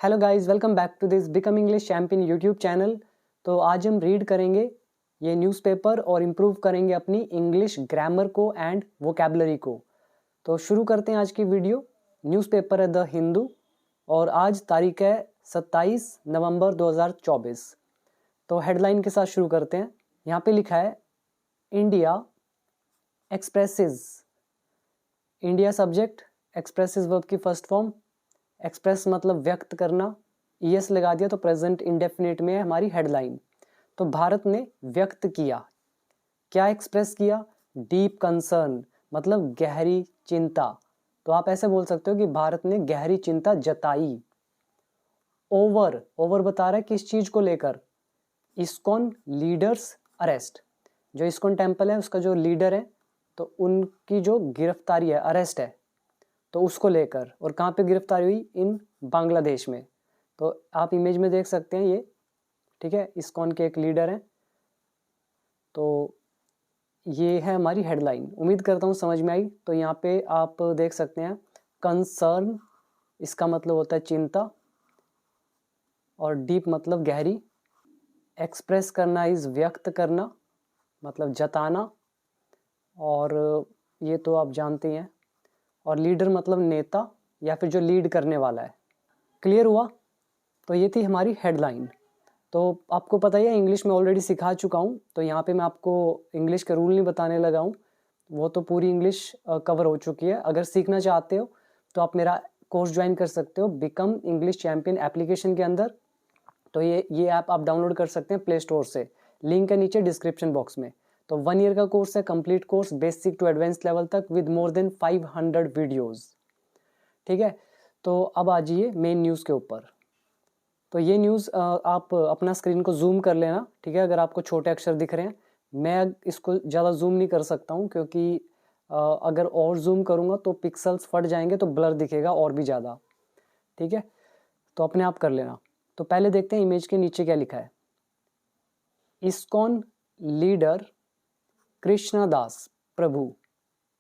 Hello guys, welcome back to this become English champion YouTube channel. तो आज हम read करेंगे ये न्यूज़पेपर और इम्प्रूव करेंगे अपनी इंग्लिश ग्रामर को एंड वोकैबुलरी को। तो शुरू करते हैं आज की वीडियो। न्यूज़पेपर है द हिंदू और आज तारीख है 27 नवंबर 2024। तो हेडलाइन के साथ शुरू करते हैं। यहाँ पे लिखा है India expresses. India subject, expresses verb की फर्स्ट फॉर्म। एक्सप्रेस मतलब व्यक्त करना, ईएस लगा दिया तो प्रेजेंट इंडेफिनिट में है हमारी हेडलाइन। तो भारत ने व्यक्त किया, क्या एक्सप्रेस किया? डीप कंसर्न मतलब गहरी चिंता। तो आप ऐसे बोल सकते हो कि भारत ने गहरी चिंता जताई। ओवर बता रहा है किस चीज को लेकर? ISKCON leaders arrest. जो इस्कॉन टेम्पल है उसका जो लीडर है तो उनकी जो गिरफ्तारी है, अरेस्ट है, तो उसको लेकर। और कहाँ पे गिरफ्तारी हुई? इन बांग्लादेश में। तो आप इमेज में देख सकते हैं ये, ठीक है, इस्कॉन के एक लीडर हैं। तो ये है हमारी हेडलाइन। उम्मीद करता हूँ समझ में आई। तो यहाँ पे आप देख सकते हैं कंसर्न, इसका मतलब होता है चिंता, और डीप मतलब गहरी। एक्सप्रेस करना इज व्यक्त करना मतलब जताना, और ये तो आप जानते हैं। और लीडर मतलब नेता या फिर जो लीड करने वाला है। क्लियर हुआ? तो ये थी हमारी हेडलाइन। तो आपको पता ही है इंग्लिश में ऑलरेडी सिखा चुका हूँ, तो यहाँ पे मैं आपको इंग्लिश के रूल नहीं बताने लगा हूँ, वो तो पूरी इंग्लिश कवर हो चुकी है। अगर सीखना चाहते हो तो आप मेरा कोर्स ज्वाइन कर सकते हो बिकम इंग्लिश चैम्पियन एप्लीकेशन के अंदर। तो ये ऐप आप डाउनलोड कर सकते हैं प्ले स्टोर से, लिंक है नीचे डिस्क्रिप्शन बॉक्स में। तो 1 ईयर का कोर्स है, complete course, basic to advance level तक विद मोर देन 500 वीडियोस। ठीक है, तो अब आ जाइए मेन न्यूज़ के ऊपर। तो ये न्यूज़ आप अपना स्क्रीन को जूम कर लेना, ठीक है, अगर आपको छोटे अक्षर दिख रहे हैं। मैं इसको ज़्यादा जूम नहीं कर सकता हूँ क्योंकि अगर और जूम करूँगा तो पिक्सल्स फट जाएंगे तो ब्लर दिखेगा और भी ज़्यादा। ठीक है, तो अपने आप कर लेना। तो पहले देखते हैं इमेज के नीचे क्या लिखा है। इस्कॉन लीडर कृष्णदास प्रभु।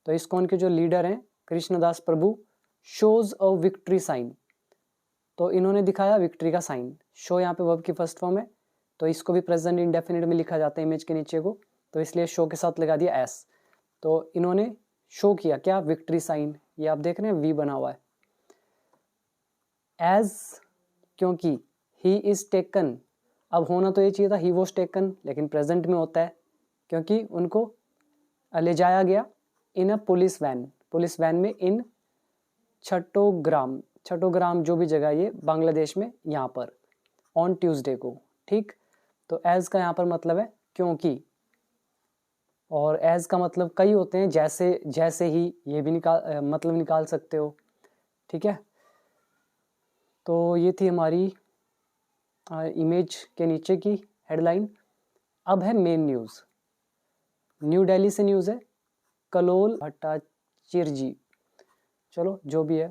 तो इस्कॉन के जो लीडर हैं कृष्णदास प्रभु शोज अ विक्ट्री साइन। तो इन्होंने दिखाया विक्ट्री का साइन। शो यहाँ पे वर्ब की फर्स्ट फॉर्म है, तो इसको भी प्रेजेंट इंडेफिनिट में लिखा जाता है इमेज के नीचे को, तो इसलिए शो के साथ लगा दिया एस। तो इन्होंने शो किया क्या? Victory sign. ये आप देख रहे हैं वी बना हुआ है। एज क्योंकि ही इज टेकन, अब होना तो ये चाहिए था ही वॉज टेकन, लेकिन प्रेजेंट में होता है क्योंकि उनको ले जाया गया in a police van. Police van में इन छठोग्राम जो भी जगह ये बांग्लादेश में, यहाँ पर ऑन ट्यूसडे को। ठीक, तो एज का यहाँ पर मतलब है क्योंकि, और एज का मतलब कई होते हैं, जैसे ही, ये भी मतलब निकाल सकते हो। ठीक है, तो ये थी हमारी इमेज के नीचे की हेडलाइन। अब है मेन न्यूज़। न्यू दिल्ली से न्यूज़ है, कलोल भट्टाचार्जी। चलो जो भी है,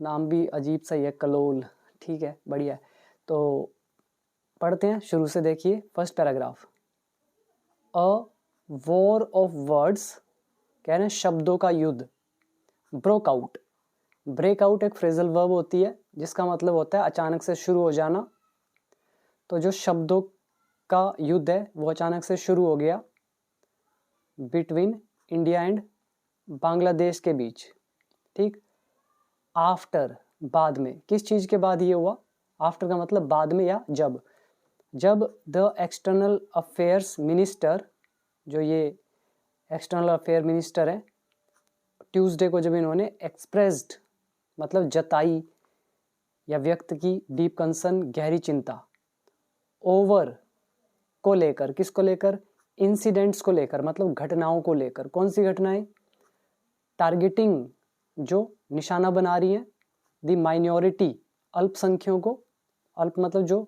नाम भी अजीब सा ही है, कलोल। ठीक है, बढ़िया है। तो पढ़ते हैं शुरू से। देखिए first paragraph. A war of words, कह रहे हैं शब्दों का युद्ध। ब्रोक आउट, ब्रेक आउट एक फ्रेजल वर्ब होती है जिसका मतलब होता है अचानक से शुरू हो जाना। तो जो शब्दों का युद्ध है वो अचानक से शुरू हो गया बिटवीन इंडिया एंड बांग्लादेश के बीच। ठीक, आफ्टर बाद में, किस चीज के बाद ये हुआ? आफ्टर का मतलब बाद में या जब द एक्सटर्नल अफेयर्स मिनिस्टर, जो ये एक्सटर्नल अफेयर मिनिस्टर है, ट्यूसडे को जब इन्होंने एक्सप्रेस्ड मतलब जताई या व्यक्त की डीप कंसर्न गहरी चिंता, ओवर को लेकर, किसको लेकर? इंसिडेंट्स को लेकर मतलब घटनाओं को लेकर। कौन सी घटनाएं? टारगेटिंग, जो निशाना बना रही है, द माइनॉरिटी अल्पसंख्यकों को। अल्प मतलब जो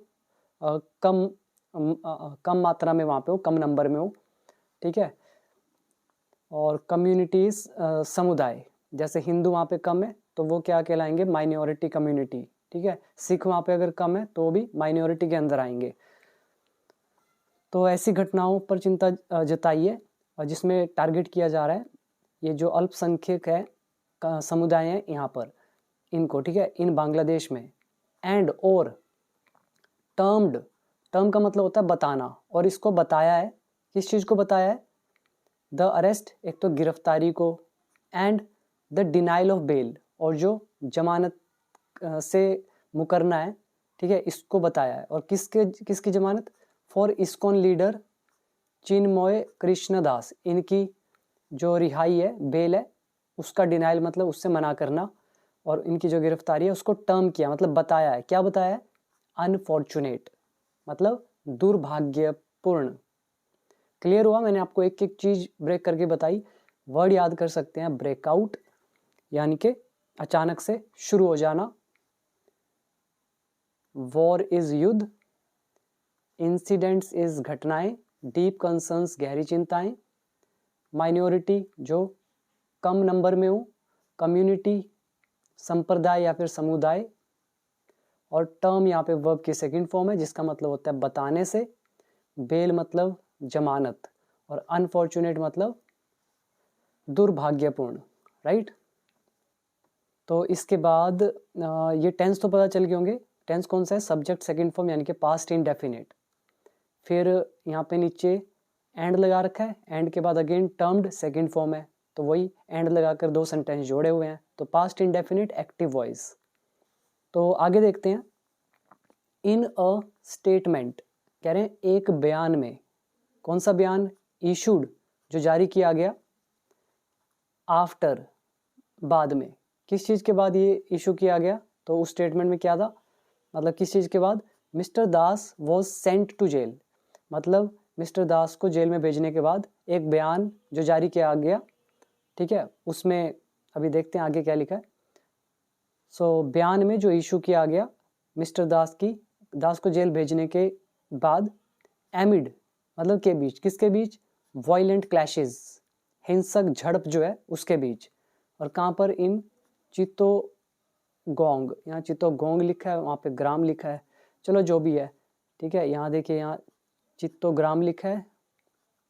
कम मात्रा में वहाँ पे हो, कम नंबर में हो। ठीक है, और कम्युनिटीज समुदाय, जैसे हिंदू वहाँ पे कम है तो वो क्या कहलाएंगे? Minority community. ठीक है, सिख वहाँ पे अगर कम है तो वो भी माइनॉरिटी के अंदर आएंगे। तो ऐसी घटनाओं पर चिंता जताई है जिसमें टारगेट किया जा रहा है ये जो अल्पसंख्यक है समुदाय है यहाँ पर, इनको। ठीक है, इन बांग्लादेश में। एंड और टर्म्ड, टर्म का मतलब होता है बताना, और इसको बताया है, किस चीज़ को बताया है, द अरेस्ट, एक तो गिरफ्तारी को, and the denial of bail, और जो जमानत से मुकरना है, ठीक है, इसको बताया है। और किसकी जमानत, फॉर इस्कॉन लीडर चिन्मय कृष्ण दास, इनकी जो रिहाई है, बेल है, उसका डिनाइल मतलब उससे मना करना, और इनकी जो गिरफ्तारी है उसको टर्म किया, मतलब बताया है। क्या बताया है, अनफॉर्चुनेट, मतलब दुर्भाग्यपूर्ण। क्लियर हुआ, मैंने आपको एक एक चीज ब्रेक करके बताई। वर्ड याद कर सकते हैं, ब्रेकआउट यानी कि अचानक से शुरू हो जाना, वॉर इज युद्ध, इंसिडेंट्स इज घटनाएं, डीप कंसर्न्स गहरी चिंताएं, माइनॉरिटी जो कम नंबर में हो, कम्युनिटी संप्रदाय या फिर समुदाय, और टर्म यहाँ पे वर्ब की सेकंड फॉर्म है जिसका मतलब होता है बताने से, बेल मतलब जमानत, और अनफॉर्चुनेट मतलब दुर्भाग्यपूर्ण, राइट। तो इसके बाद ये टेंस तो पता चल गए होंगे। टेंस कौन सा है, सब्जेक्ट सेकंड फॉर्म यानी कि पास्ट इंडेफिनिट। फिर यहाँ पे नीचे एंड लगा रखा है, एंड के बाद अगेन टर्म्ड सेकंड फॉर्म है, तो वही एंड लगाकर दो सेंटेंस जोड़े हुए हैं, तो पास्ट इंडेफिनिट एक्टिव वॉइस। तो आगे देखते हैं, इन अ स्टेटमेंट, कह रहे हैं एक बयान में, कौन सा बयान, इशूड जो जारी किया गया, आफ्टर बाद में, किस चीज़ के बाद ये इशू किया गया, तो उस स्टेटमेंट में क्या था, मतलब किस चीज़ के बाद, mister Das was sent to jail, मतलब मिस्टर दास को जेल में भेजने के बाद एक बयान जो जारी किया गया, ठीक है, उसमें अभी देखते हैं आगे क्या लिखा है। सो बयान में जो इशू किया गया मिस्टर दास को जेल भेजने के बाद, एमिड मतलब के बीच, किसके बीच, वायलेंट क्लैशेस, हिंसक झड़प जो है उसके बीच, और कहाँ पर, इन चित्तोगोंग, यहाँ चित्तोगोंग लिखा है, वहाँ पे ग्राम लिखा है, चलो जो भी है, ठीक है, यहाँ देखिए, यहाँ चित्तोग्राम लिखा है,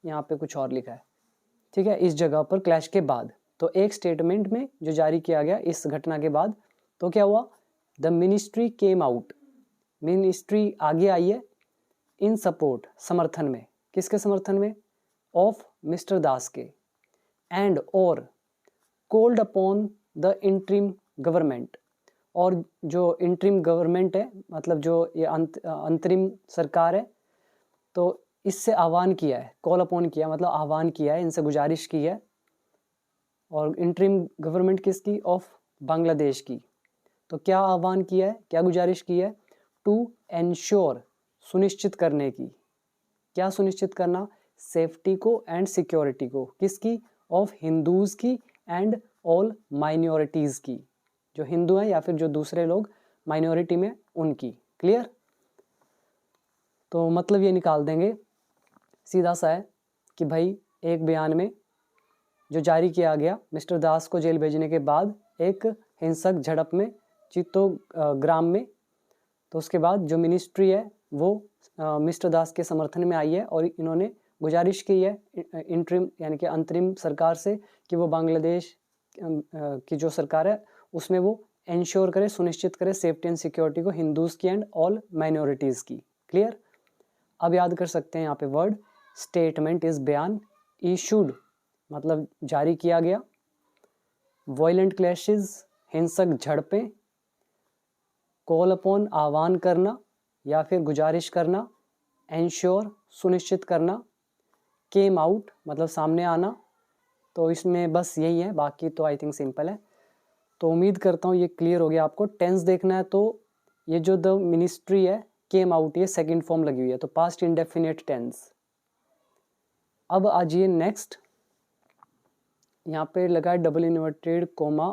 यहाँ पे कुछ और लिखा है, ठीक है, इस जगह पर क्लैश के बाद। तो एक स्टेटमेंट में जो जारी किया गया इस घटना के बाद, तो क्या हुआ, the ministry came out, ministry आगे आई है, इन सपोर्ट समर्थन में, किसके समर्थन में, ऑफ मिस्टर दास के, एंड और cold upon the interim government, और जो इंटरिम गवर्नमेंट है, मतलब जो ये अंतरिम सरकार है, तो इससे आह्वान किया है, कॉल अपॉन किया मतलब आह्वान किया है, इनसे गुजारिश की है, और इंटरिम गवर्नमेंट किसकी, ऑफ बांग्लादेश की, तो क्या आह्वान किया है, क्या गुजारिश की है, टू एंश्योर सुनिश्चित करने की, क्या सुनिश्चित करना, सेफ्टी को एंड सिक्योरिटी को, किसकी, ऑफ हिंदूज की एंड ऑल माइनॉरिटीज की, जो हिंदू हैं या फिर जो दूसरे लोग माइनॉरिटी में उनकी। क्लियर, तो मतलब ये निकाल देंगे, सीधा सा है कि भाई एक बयान में जो जारी किया गया मिस्टर दास को जेल भेजने के बाद एक हिंसक झड़प में चित्तोग्राम में, तो उसके बाद जो मिनिस्ट्री है वो मिस्टर दास के समर्थन में आई है, और इन्होंने गुजारिश की है इंटरिम यानी कि अंतरिम सरकार से कि वो बांग्लादेश की जो सरकार है उसमें वो इंश्योर करे, सुनिश्चित करे सेफ्टी एंड सिक्योरिटी को, हिंदूज की एंड ऑल माइनॉरिटीज़ की। क्लियर, अब याद कर सकते हैं यहाँ पे वर्ड, स्टेटमेंट इज बयान, इशूड मतलब जारी किया गया, वायलेंट क्लैशेस हिंसक झड़पें, कॉल अपॉन आह्वान करना या फिर गुजारिश करना, एंश्योर सुनिश्चित करना, केम आउट मतलब सामने आना। तो इसमें बस यही है, बाकी तो आई थिंक सिंपल है। तो उम्मीद करता हूँ ये क्लियर हो गया आपको। टेंस देखना है तो ये जो द मिनिस्ट्री है केम आउट, ये सेकंड फॉर्म लगी हुई है, तो पास्ट इंडेफिनिट टेंस। अब आ जाइए नेक्स्ट, यहाँ पे लगा है डबल इन्वर्टेड कोमा,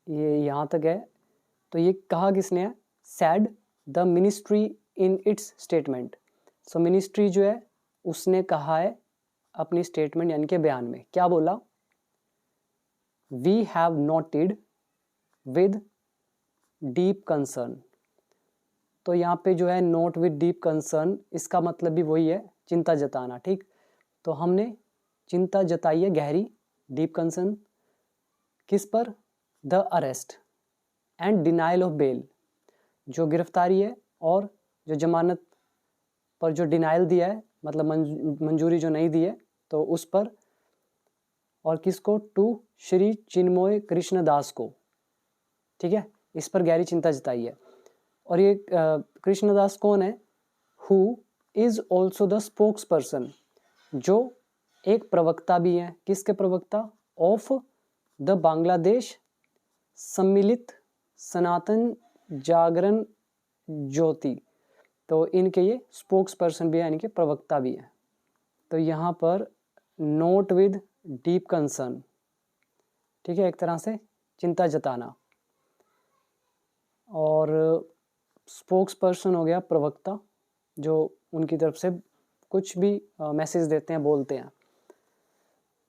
ये यहाँ तक है। तो ये कहा किसने है, sad the ministry in its statement. So ministry जो है उसने कहा है अपनी स्टेटमेंट यानी कि बयान में, क्या बोला, we have noted with deep concern. तो यहाँ पे जो है नोट विद डीप कंसर्न, इसका मतलब भी वही है, चिंता जताना। ठीक, तो हमने चिंता जताई है गहरी, डीप कंसर्न किस पर, the arrest and denial of bail, जो गिरफ्तारी है और जो जमानत पर जो डिनाइल दिया है, मतलब मंजूरी जो नहीं दी है, तो उस पर, और किसको, टू श्री चिन्मय कृष्ण दास को, ठीक है, इस पर गहरी चिंता जताई है। और ये कृष्णदास कौन है? Who is also the spokes person, जो एक प्रवक्ता भी है। किसके प्रवक्ता? ऑफ द बांग्लादेश सम्मिलित सनातन जागरण ज्योति, तो इनके ये स्पोक्स पर्सन भी है, यानी कि प्रवक्ता भी है। तो यहाँ पर नोट विद डीप कंसर्न, ठीक है, एक तरह से चिंता जताना। और स्पोक्स पर्सन हो गया प्रवक्ता, जो उनकी तरफ से कुछ भी मैसेज देते हैं, बोलते हैं।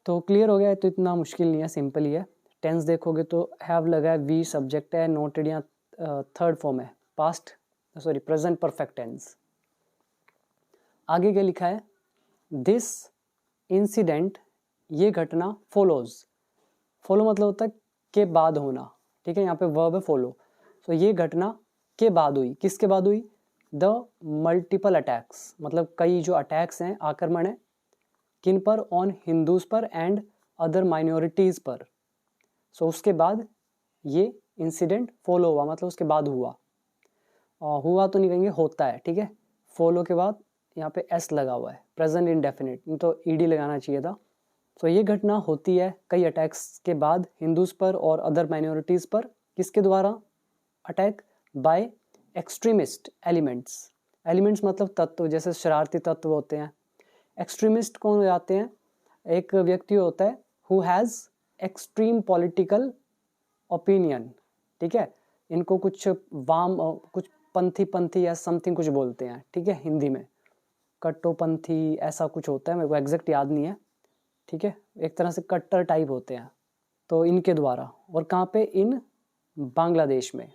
तो क्लियर हो गया है, तो इतना मुश्किल नहीं है, सिंपल ही है। टेंस देखोगे तो हैव लगा है, वी सब्जेक्ट है, नोटेड या थर्ड फॉर्म है, past sorry present perfect tense. आगे क्या लिखा है? दिस इंसिडेंट, ये घटना, फॉलोज, फॉलो मतलब होता है के बाद होना, ठीक है, यहाँ पे वर्ब है फॉलो। तो ये घटना के बाद हुई, किसके बाद हुई? द मल्टीपल अटैक्स, मतलब कई जो अटैक्स हैं, आक्रमण है, किन पर? ऑन हिंदूज पर एंड अदर माइनॉरिटीज पर। सो उसके बाद ये इंसिडेंट फॉलो हुआ, मतलब उसके बाद हुआ। हुआ तो नहीं कहेंगे, होता है, ठीक है। फॉलो के बाद यहाँ पे एस लगा हुआ है, प्रेजेंट इंडेफिनिट, तो ईडी लगाना चाहिए था। तो ये घटना होती है कई अटैक्स के बाद हिंदूज पर और अदर माइनॉरिटीज पर। किसके द्वारा attack? By extremist elements. Elements मतलब तत्व, जैसे शरारती तत्व होते हैं। एक्सट्रीमिस्ट कौन हो जाते हैं? एक व्यक्ति होता है who has extreme political opinion, ठीक है, इनको कुछ कुछ पंथी या समथिंग कुछ बोलते हैं, ठीक है, हिंदी में कट्टोपंथी ऐसा कुछ होता है, मेरे को एग्जैक्ट याद नहीं है, ठीक है, एक तरह से कट्टर टाइप होते हैं। तो इनके द्वारा, और कहाँ पे? इन बांग्लादेश में।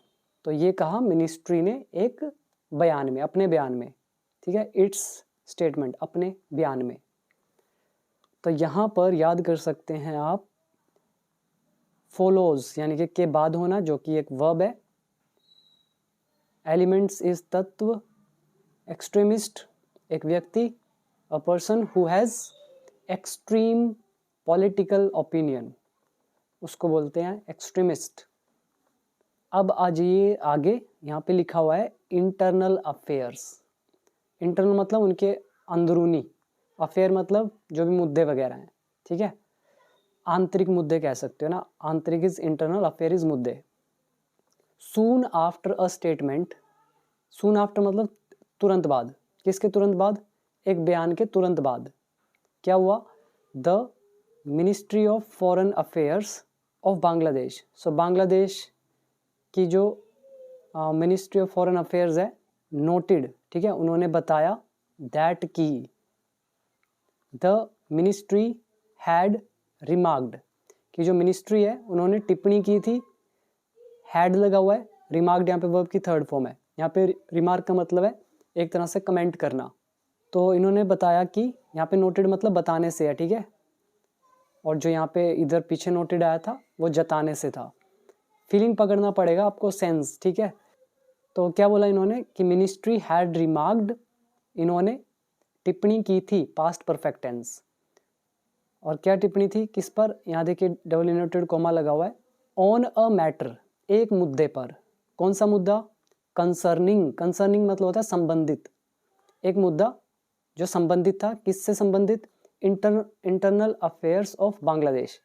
तो ये कहा मिनिस्ट्री ने एक बयान में, अपने बयान में, ठीक है, इट्स स्टेटमेंट, अपने बयान में। तो यहाँ पर याद कर सकते हैं आप फॉलोज, यानी कि के बाद होना, जो कि एक वर्ब है। एलिमेंट्स इज तत्व, एक्सट्रीमिस्ट एक व्यक्ति, a person who has extreme political opinion, उसको बोलते हैं एक्सट्रीमिस्ट। अब आ जाइए आगे, यहाँ पे लिखा हुआ है इंटरनल अफेयर्स। इंटरनल मतलब उनके अंदरूनी, अफेयर मतलब जो भी मुद्दे वगैरह हैं, ठीक है, आंतरिक मुद्दे कह सकते हो ना, आंतरिक इज इंटरनल, अफेयर इज मुद्दे। Soon after a statement, soon after मतलब तुरंत बाद, किसके तुरंत बाद? एक बयान के तुरंत बाद क्या हुआ? The ministry of foreign affairs of Bangladesh. So Bangladesh की जो मिनिस्ट्री ऑफ फॉरेन अफेयर्स है, नोटेड, ठीक है, उन्होंने बताया दैट की द मिनिस्ट्री हैड रिमार्क्ड, कि जो मिनिस्ट्री है उन्होंने टिप्पणी की थी। हैड लगा हुआ है, रिमार्क्ड यहाँ पे वर्ब की थर्ड फॉर्म है। यहाँ पे रिमार्क का मतलब है एक तरह से कमेंट करना। तो इन्होंने बताया कि, यहाँ पे नोटेड मतलब बताने से है, ठीक है, और जो यहाँ पे इधर पीछे नोटेड आया था वो जताने से था। फीलिंग पकड़ना पड़ेगा आपको, सेंस, ठीक है। तो क्या बोला इन्होंने कि मिनिस्ट्री हैड रिमार्क्ड, इन्होंने टिप्पणी की थी, पास्ट परफेक्ट टेंस। और क्या टिप्पणी थी, किस पर? यहाँ देखिए डबल इनवर्टेड कॉमा लगा हुआ है, ऑन अ मैटर, एक मुद्दे पर। कौन सा मुद्दा? कंसर्निंग, कंसर्निंग मतलब होता है संबंधित, एक मुद्दा जो संबंधित था, किससे संबंधित? इंटरनल अफेयर्स ऑफ बांग्लादेश,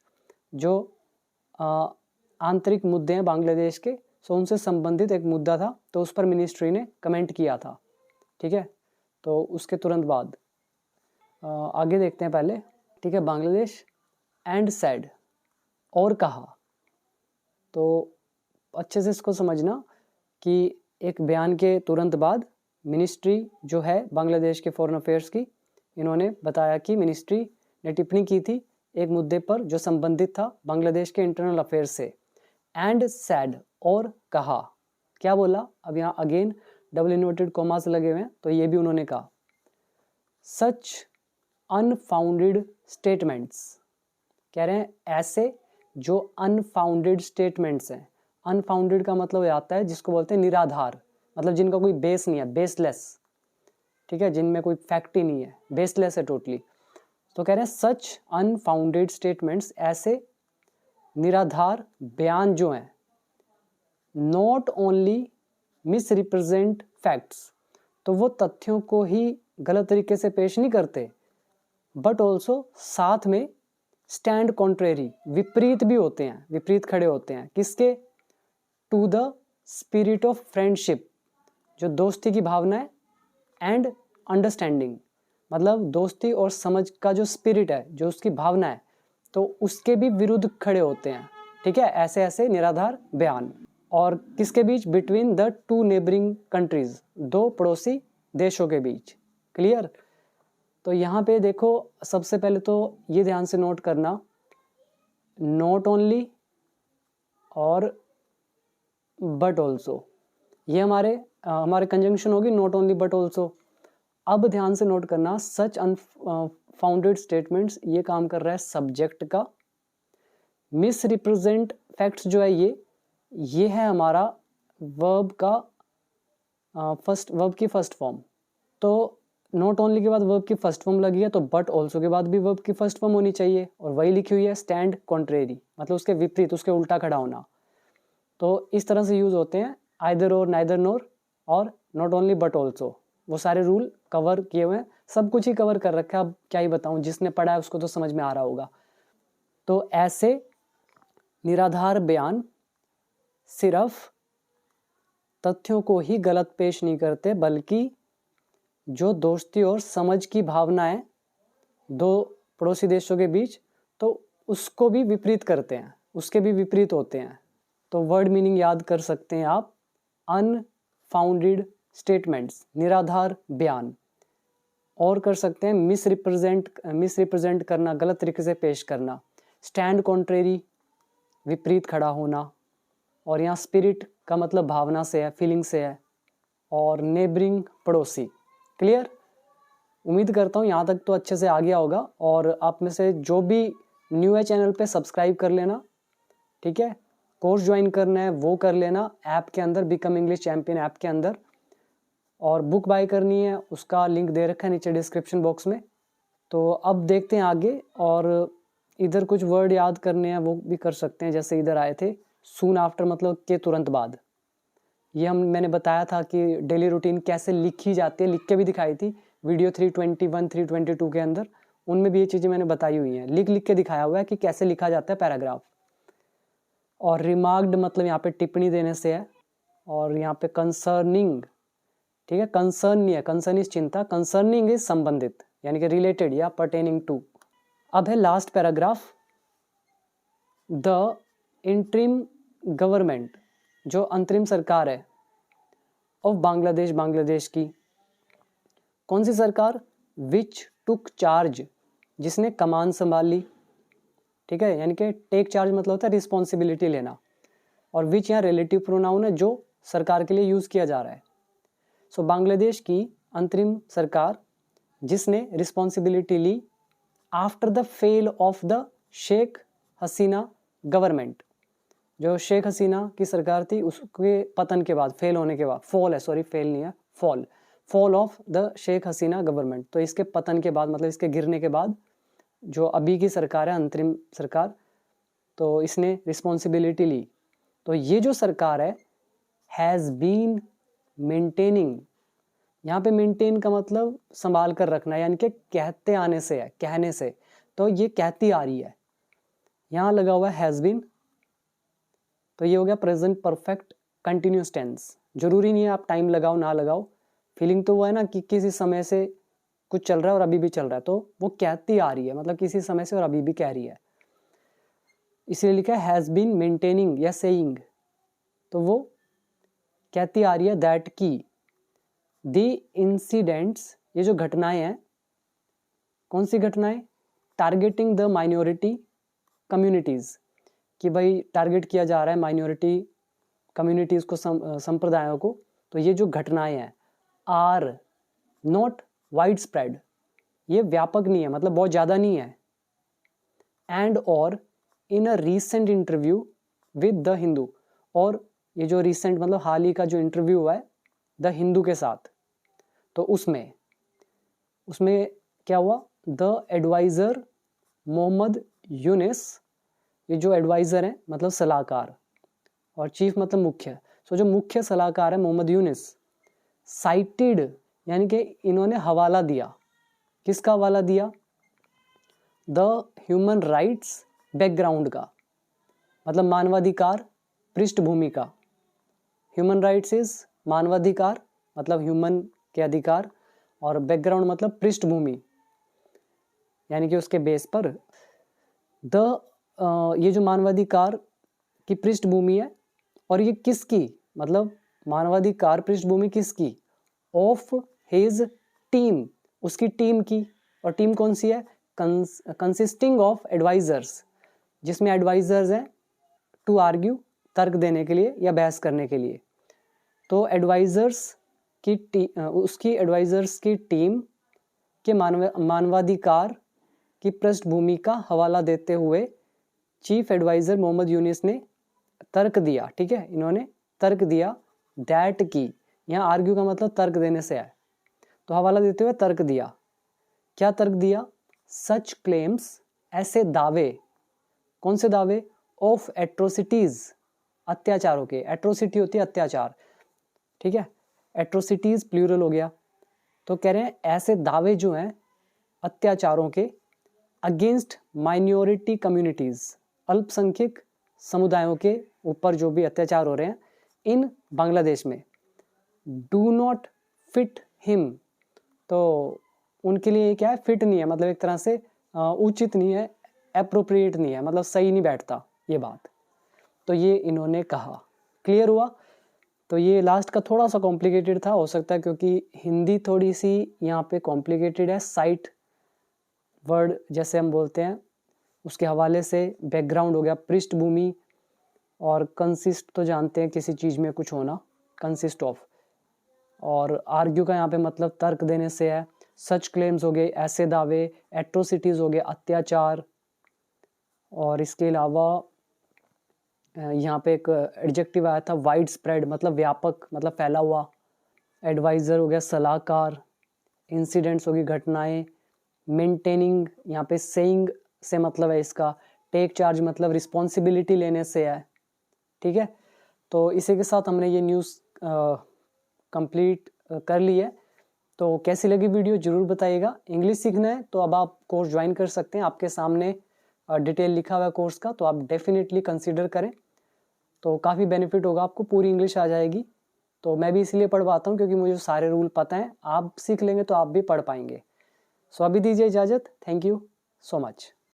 जो आंतरिक मुद्दे हैं बांग्लादेश के, सो उनसे संबंधित एक मुद्दा था, तो उस पर मिनिस्ट्री ने कमेंट किया था, ठीक है। तो उसके तुरंत बाद आगे देखते हैं पहले, ठीक है, बांग्लादेश एंड सैड, और कहा। तो अच्छे से इसको समझना कि एक बयान के तुरंत बाद मिनिस्ट्री जो है बांग्लादेश के फॉरेन अफेयर्स की, इन्होंने बताया कि मिनिस्ट्री ने टिप्पणी की थी एक मुद्दे पर जो संबंधित था बांग्लादेश के इंटरनल अफेयर्स से। एंड सैड, और कहा, क्या बोला? अब यहाँ अगेन डबल इन्वर्टेड कॉमास लगे हुए हैं, तो ये भी उन्होंने कहा। सच अनफाउंडेड स्टेटमेंट्स, कह रहे हैं ऐसे जो अनफाउंडेड स्टेटमेंट्स हैं। अनफाउंडेड का मतलब आता है जिसको बोलते हैं निराधार, मतलब जिनका कोई बेस नहीं है, बेसलेस, ठीक है, जिनमें कोई फैक्ट ही नहीं है, बेसलेस है टोटली। तो कह रहे हैं सच अनफाउंडेड स्टेटमेंट्स, ऐसे निराधार बयान जो हैं, not only miss represent facts, तो वो तथ्यों को ही गलत तरीके से पेश नहीं करते, बट ऑल्सो साथ में स्टैंड कॉन्ट्रेरी, विपरीत भी होते हैं, विपरीत खड़े होते हैं, किसके? To the spirit of friendship, जो दोस्ती की भावना है, एंड अंडरस्टैंडिंग, मतलब दोस्ती और समझ का जो स्पिरिट है, जो उसकी भावना है, तो उसके भी विरुद्ध खड़े होते हैं, ठीक है, ऐसे ऐसे निराधार बयान। और किसके बीच? Between the two neighbouring countries, दो पड़ोसी देशों के बीच। क्लियर? तो यहाँ पे देखो, सबसे पहले तो ये ध्यान से नोट करना, नॉट ओनली और बट ऑल्सो, ये हमारे कंजंक्शन होगी, नॉट ओनली बट ऑल्सो। अब ध्यान से नोट करना, सच अनफाउंडेड स्टेटमेंट्स, ये काम कर रहा है सब्जेक्ट का। मिस रिप्रेजेंट फैक्ट्स जो है ये है हमारा वर्ब का वर्ब की फर्स्ट फॉर्म। तो नॉट ओनली के बाद वर्ब की फर्स्ट फॉर्म लगी है, तो बट ऑल्सो के बाद भी वर्ब की फर्स्ट फॉर्म होनी चाहिए, और वही लिखी हुई है स्टैंड कॉन्ट्रेरी, मतलब उसके विपरीत, उसके उल्टा खड़ा होना। तो इस तरह से यूज होते हैं आइदर और, नाइदर नोर, और नॉट ओनली बट ऑल्सो। वो सारे रूल कवर किए हुए हैं, सब कुछ ही कवर कर रखा है, अब क्या ही बताऊं, जिसने पढ़ा है उसको तो समझ में आ रहा होगा। तो ऐसे निराधार बयान सिर्फ तथ्यों को ही गलत पेश नहीं करते, बल्कि जो दोस्ती और समझ की भावना है दो पड़ोसी देशों के बीच, तो उसको भी विपरीत करते हैं, उसके भी विपरीत होते हैं। तो वर्ड मीनिंग याद कर सकते हैं आप, अनफाउंडेड स्टेटमेंट्स, निराधार बयान, और कर सकते हैं मिस रिप्रेजेंट करना, गलत तरीके से पेश करना, स्टैंड कॉन्ट्रेरी, विपरीत खड़ा होना, और यहाँ स्पिरिट का मतलब भावना से है, फीलिंग से है, और नेबरिंग पड़ोसी। क्लियर? उम्मीद करता हूँ यहाँ तक तो अच्छे से आ गया होगा, और आप में से जो भी न्यू है चैनल पे सब्सक्राइब कर लेना, ठीक है, कोर्स ज्वाइन करना है वो कर लेना ऐप के अंदर, बिकम इंग्लिश चैंपियन ऐप के अंदर, और बुक बाय करनी है उसका लिंक दे रखा है नीचे डिस्क्रिप्शन बॉक्स में। तो अब देखते हैं आगे, और इधर कुछ वर्ड याद करने हैं वो भी कर सकते हैं, जैसे इधर आए थे सून आफ्टर, मतलब के तुरंत बाद। ये मैंने बताया था कि डेली रूटीन कैसे लिखी जाती है, लिख के भी दिखाई थी वीडियो 321 322 के अंदर, उनमें भी ये चीज़ें मैंने बताई हुई हैं, लिख के दिखाया हुआ है कि कैसे लिखा जाता है पैराग्राफ। और रिमार्क्ड मतलब यहाँ पे टिप्पणी देने से है, और यहाँ पे कंसर्निंग, ठीक है, कंसर्न नहीं है, कंसर्न इज चिंता, कंसर्निंग इज संबंधित, यानी कि रिलेटेड या पर्टेनिंग टू। अब है last paragraph, the interim government, जो अंतरिम सरकार है, ऑफ बांग्लादेश, बांग्लादेश की। कौन सी सरकार? विच टुक चार्ज, जिसने कमान संभाल ली, ठीक है, यानी कि टेक चार्ज मतलब होता है रिस्पॉन्सिबिलिटी लेना, और विच यहाँ रिलेटिव प्रोनाउन है जो सरकार के लिए यूज़ किया जा रहा है। सो बांग्लादेश की अंतरिम सरकार जिसने रिस्पॉन्सिबिलिटी ली after the fail of the Sheikh Hasina government, जो शेख हसीना की सरकार थी उसके पतन के बाद, फेल होने के बाद, फॉल है, सॉरी फेल नहीं है, fall of the Sheikh Hasina government, तो इसके पतन के बाद, मतलब इसके गिरने के बाद जो अभी की सरकार है अंतरिम सरकार, तो इसने रिस्पॉन्सिबिलिटी ली। तो ये जो सरकार है हैज़ बीन मेंटेनिंग, यहाँ पे मेंटेन का मतलब संभाल कर रखना, यानी कि कहते आने से है, कहने से, तो ये कहती आ रही है, यहाँ लगा हुआ है हैज़ बीन, तो ये हो गया प्रेजेंट परफेक्ट कंटिन्यूस टेंस। जरूरी नहीं है आप टाइम लगाओ ना लगाओ, फीलिंग तो वो है ना कि किसी समय से कुछ चल रहा है और अभी भी चल रहा है, तो वो कहती आ रही है, मतलब किसी समय से और अभी भी कह रही है, इसलिए लिखा है हैज़ बीन मेंटेनिंग या सेइंग, तो वो कहती आ रही है दैट की द इंसिडेंट्स, ये जो घटनाएं हैं, कौन सी घटनाएं? टारगेटिंग द माइनॉरिटी कम्युनिटीज़, कि भाई टारगेट किया जा रहा है माइनॉरिटी कम्युनिटीज़ को, संप्रदायों को, तो ये जो घटनाएं हैं आर नॉट वाइड स्प्रेड, ये व्यापक नहीं है, मतलब बहुत ज़्यादा नहीं है, एंड और in a recent interview with the Hindu, और ये जो रीसेंट मतलब हाल ही का जो इंटरव्यू हुआ है द हिंदू के साथ। तो उसमें क्या हुआ, द एडवाइज़र मोहम्मद यूनिस, ये जो एडवाइज़र हैं मतलब सलाहकार, और चीफ मतलब मुख्य, सो जो मुख्य सलाहकार है मोहम्मद यूनिस, साइटेड यानी कि इन्होंने हवाला दिया, किसका हवाला दिया, द ह्यूमन राइट्स बैकग्राउंड का, मतलब मानवाधिकार पृष्ठभूमि का। ह्यूमन राइट्स इज मानवाधिकार मतलब ह्यूमन के अधिकार, और बैकग्राउंड मतलब पृष्ठभूमि, यानी कि उसके बेस पर ये जो मानवाधिकार की पृष्ठभूमि है, और ये किसकी, मतलब मानवाधिकार पृष्ठभूमि किसकी, ऑफ हिज टीम, उसकी टीम की, और टीम कौन सी है, कंसिस्टिंग ऑफ एडवाइजर्स, जिसमें एडवाइजर्स हैं टू आर्ग्यू, तर्क देने के लिए या बहस करने के लिए। तो एडवाइजर्स उसकी एडवाइजर्स की टीम के मानवाधिकार की पृष्ठभूमि का हवाला देते हुए चीफ एडवाइजर मोहम्मद यूनिस ने तर्क दिया, ठीक है, इन्होंने तर्क दिया, दैट की, यहाँ आर्ग्यू का मतलब तर्क देने से है, तो हवाला देते हुए तर्क दिया, क्या तर्क दिया, सच क्लेम्स, ऐसे दावे, कौन से दावे, ऑफ एट्रोसिटीज, अत्याचारों के, एट्रोसिटी होती है अत्याचार, ठीक है, एट्रोसिटीज प्लूरल हो गया, तो कह रहे हैं ऐसे दावे जो हैं अत्याचारों के, अगेंस्ट माइनॉरिटी कम्युनिटीज, अल्पसंख्यक समुदायों के ऊपर जो भी अत्याचार हो रहे हैं इन बांग्लादेश में, डू नॉट फिट हिम, तो उनके लिए क्या है, फिट नहीं है, मतलब एक तरह से उचित नहीं है, एप्रोप्रिएट नहीं है, मतलब सही नहीं बैठता ये बात, तो ये इन्होंने कहा। क्लियर हुआ। तो ये लास्ट का थोड़ा सा कॉम्प्लिकेटेड था, हो सकता है क्योंकि हिंदी थोड़ी सी यहाँ पे कॉम्प्लिकेटेड है, साइट वर्ड जैसे हम बोलते हैं उसके हवाले से, बैकग्राउंड हो गया पृष्ठभूमि, और कंसिस्ट तो जानते हैं किसी चीज़ में कुछ होना, कंसिस्ट ऑफ, और आर्ग्यू का यहाँ पे मतलब तर्क देने से है, सच क्लेम्स हो गए ऐसे दावे, एट्रोसिटीज़ हो गए अत्याचार, और इसके अलावा यहाँ पे एक एडजेक्टिव आया था वाइड स्प्रेड, मतलब व्यापक, मतलब फैला हुआ, एडवाइज़र हो गया सलाहकार, इंसिडेंट्स होगी घटनाएं, मेंटेनिंग यहाँ पे सेइंग से मतलब है इसका, टेक चार्ज मतलब रिस्पॉन्सिबिलिटी लेने से है, ठीक है। तो इसी के साथ हमने ये न्यूज़ कंप्लीट कर ली है। तो कैसी लगी वीडियो ज़रूर बताइएगा। इंग्लिश सीखना है तो अब आप कोर्स ज्वाइन कर सकते हैं, आपके सामने डिटेल लिखा हुआ है कोर्स का, तो आप डेफिनेटली कंसीडर करें, तो काफ़ी बेनिफिट होगा आपको, पूरी इंग्लिश आ जाएगी। तो मैं भी इसलिए पढ़वाता हूँ क्योंकि मुझे सारे रूल पता हैं, आप सीख लेंगे तो आप भी पढ़ पाएंगे। सो अभी दीजिए इजाज़त, थैंक यू सो मच।